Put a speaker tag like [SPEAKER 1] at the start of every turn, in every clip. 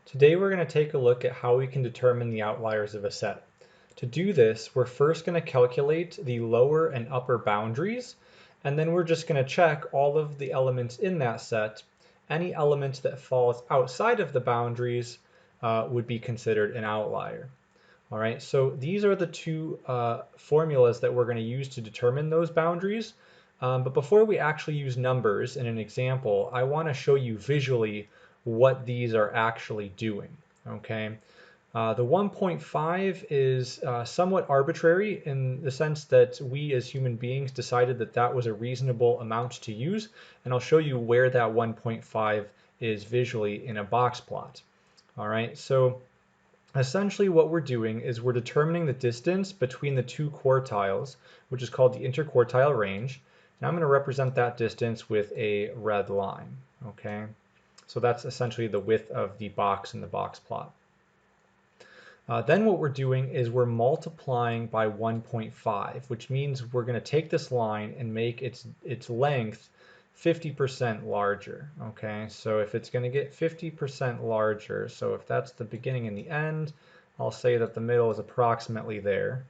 [SPEAKER 1] Today we're going to take a look at how we can determine the outliers of a set. To do this, we're first going to calculate the lower and upper boundaries, and then we're just going to check all of the elements in that set. Any element that falls outside of the boundaries would be considered an outlier. All right, so these are the two formulas that we're going to use to determine those boundaries. But before we actually use numbers in an example, I want to show you visually what these are actually doing. Okay, the 1.5 is somewhat arbitrary in the sense that we as human beings decided that that was a reasonable amount to use, and I'll show you where that 1.5 is visually in a box plot. All right, so essentially what we're doing is we're determining the distance between the two quartiles, which is called the interquartile range. And I'm going to represent that distance with a red line. Okay, so that's essentially the width of the box in the box plot. Then what we're doing is we're multiplying by 1.5, which means we're going to take this line and make its length 50% larger. Okay, so if it's going to get 50% larger, so if that's the beginning and the end, I'll say that the middle is approximately there.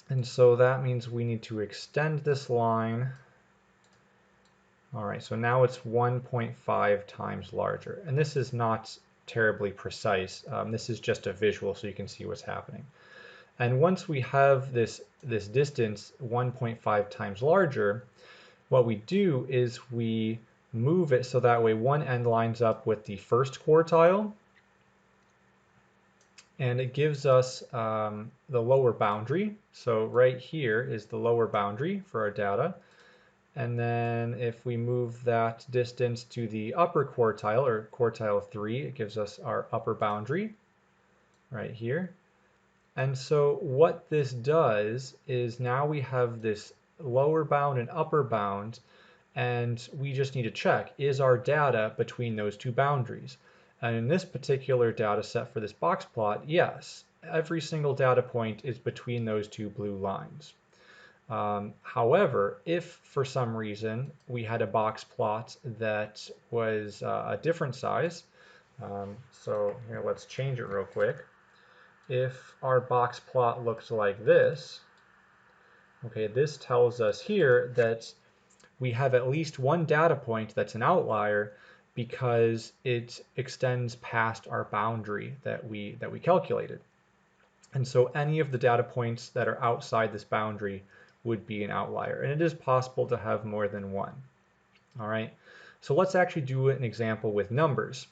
[SPEAKER 1] And so that means we need to extend this line. All right, so now it's 1.5 times larger. And this is not terribly precise. This is just a visual so you can see what's happening. And once we have this distance 1.5 times larger, what we do is we move it so that way one end lines up with the first quartile, and it gives us the lower boundary. So right here is the lower boundary for our data. And then if we move that distance to the upper quartile, or quartile 3, it gives us our upper boundary right here. And so what this does is now we have this lower bound and upper bound, and we just need to check, is our data between those two boundaries? And in this particular data set for this box plot, yes, every single data point is between those two blue lines. However, if for some reason we had a box plot that was a different size, so here let's change it real quick. If our box plot looks like this, okay, this tells us here that we have at least one data point that's an outlier because it extends past our boundary that we calculated. And so any of the data points that are outside this boundary would be an outlier. And it is possible to have more than one. All right, so let's actually do an example with numbers.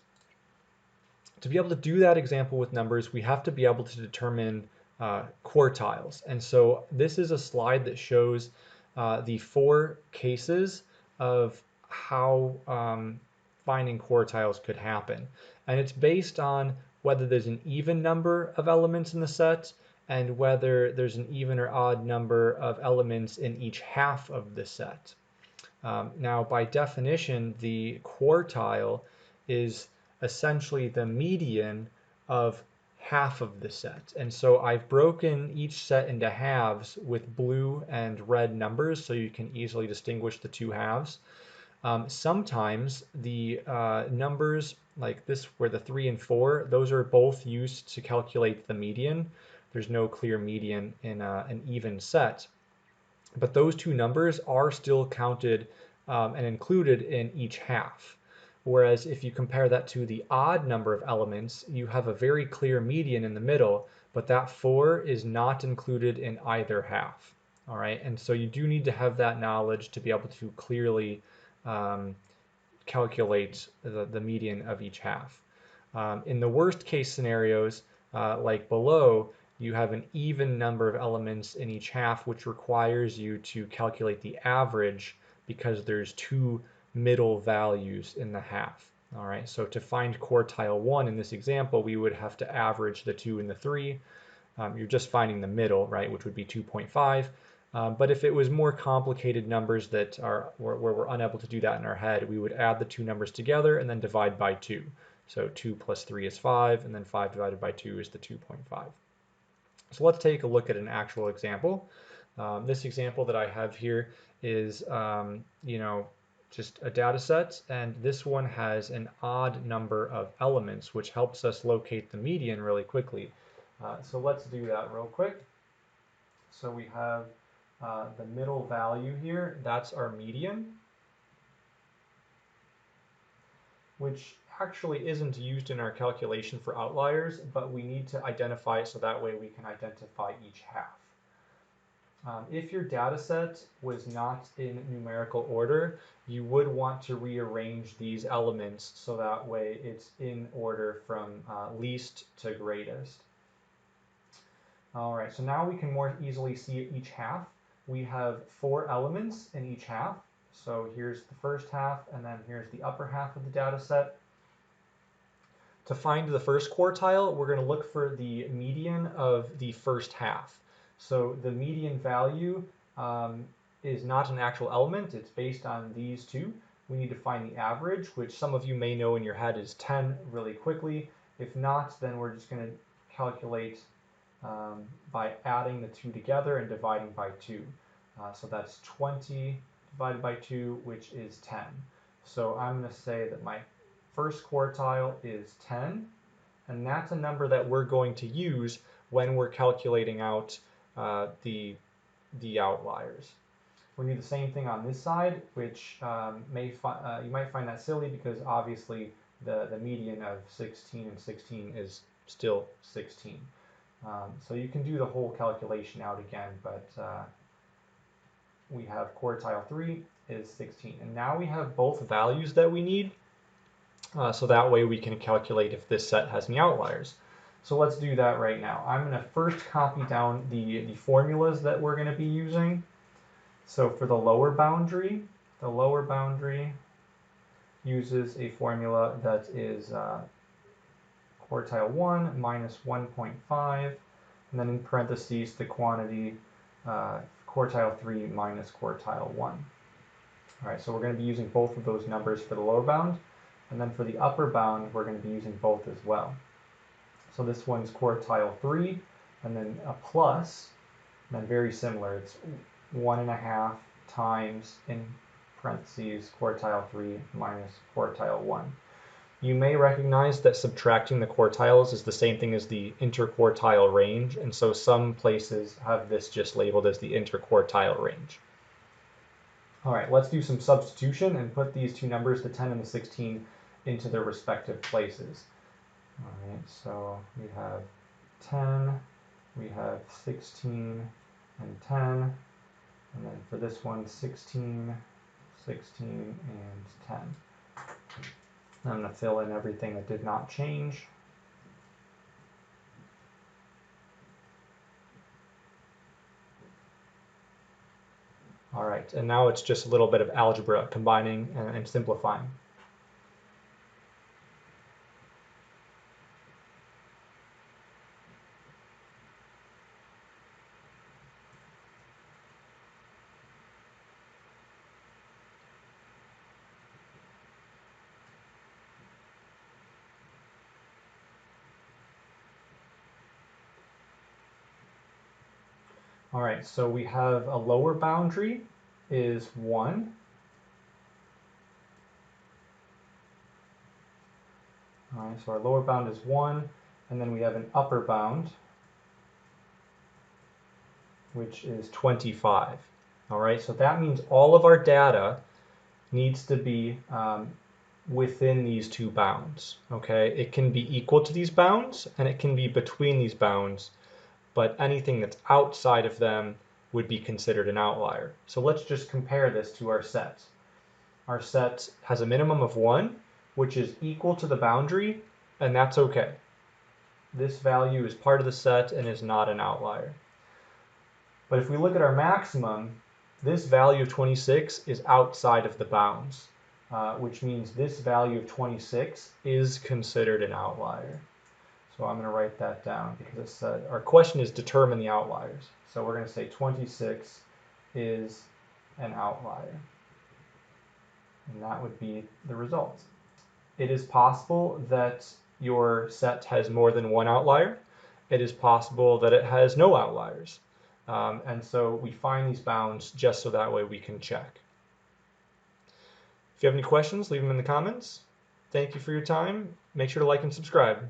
[SPEAKER 1] To be able to do that example with numbers, we have to be able to determine quartiles. And so this is a slide that shows the 4 cases of how finding quartiles could happen. And it's based on whether there's an even number of elements in the set and whether there's an even or odd number of elements in each half of the set. Now, by definition, the quartile is essentially the median of half of the set. And so I've broken each set into halves with blue and red numbers so you can easily distinguish the two halves. Sometimes the numbers like this, where the 3 and 4, those are both used to calculate the median. There's no clear median in an even set. But those two numbers are still counted and included in each half. Whereas if you compare that to the odd number of elements, you have a very clear median in the middle, but that 4 is not included in either half. All right, and so you do need to have that knowledge to be able to clearly calculate the median of each half. In the worst case scenarios, like below, you have an even number of elements in each half, which requires you to calculate the average because there's 2 middle values in the half. All right, so to find quartile 1 in this example, we would have to average the 2 and the 3. You're just finding the middle, right, which would be 2.5. But if it was more complicated numbers that are where we're unable to do that in our head, we would add the 2 numbers together and then divide by 2. So 2 plus 3 is 5, and then 5 divided by 2 is the 2.5. So let's take a look at an actual example. This example that I have here is, just a data set, and this one has an odd number of elements, which helps us locate the median really quickly. So let's do that real quick. So we have the middle value here, that's our median, which actually isn't used in our calculation for outliers, but we need to identify it so that way we can identify each half. If your data set was not in numerical order, you would want to rearrange these elements so that way it's in order from least to greatest. All right, so now we can more easily see each half. We have 4 elements in each half. So here's the first half, and then here's the upper half of the data set. To find the first quartile, we're going to look for the median of the first half. So the median value is not an actual element, it's based on these two. We need to find the average, which some of you may know in your head is 10 really quickly. If not, then we're just going to calculate by adding the two together and dividing by 2. So that's 20 divided by 2, which is 10. So I'm going to say that my first quartile is 10, and that's a number that we're going to use when we're calculating out the outliers. We're going to do the same thing on this side, which you might find that silly because obviously the median of 16 and 16 is still 16. So you can do the whole calculation out again, but we have quartile 3 is 16. And now we have both values that we need, so that way we can calculate if this set has any outliers. So let's do that right now. I'm going to first copy down the formulas that we're going to be using. So for the lower boundary uses a formula that is quartile 1 minus 1.5, and then in parentheses the quantity quartile 3 minus quartile 1. All right, so we're going to be using both of those numbers for the lower bound, and then for the upper bound we're going to be using both as well. So this one's quartile 3, and then a plus, and then very similar, it's 1.5 times in parentheses quartile 3 minus quartile 1. You may recognize that subtracting the quartiles is the same thing as the interquartile range, and so some places have this just labeled as the interquartile range. All right, let's do some substitution and put these two numbers, the 10 and the 16, into their respective places. All right, so we have 10, we have 16, and 10, and then for this one, 16, 16, and 10. I'm going to fill in everything that did not change. All right, and now it's just a little bit of algebra combining and simplifying. All right, so we have a lower boundary is 1. All right, so our lower bound is 1, and then we have an upper bound, which is 25. All right, so that means all of our data needs to be within these two bounds. Okay, it can be equal to these bounds, and it can be between these bounds, but anything that's outside of them would be considered an outlier. So let's just compare this to our set. Our set has a minimum of 1, which is equal to the boundary, and that's okay. This value is part of the set and is not an outlier. But if we look at our maximum, this value of 26 is outside of the bounds, which means this value of 26 is considered an outlier. So I'm going to write that down because it said our question is determine the outliers. So we're going to say 26 is an outlier. And that would be the result. It is possible that your set has more than one outlier. It is possible that it has no outliers. And so we find these bounds just so that way we can check. If you have any questions, leave them in the comments. Thank you for your time. Make sure to like and subscribe.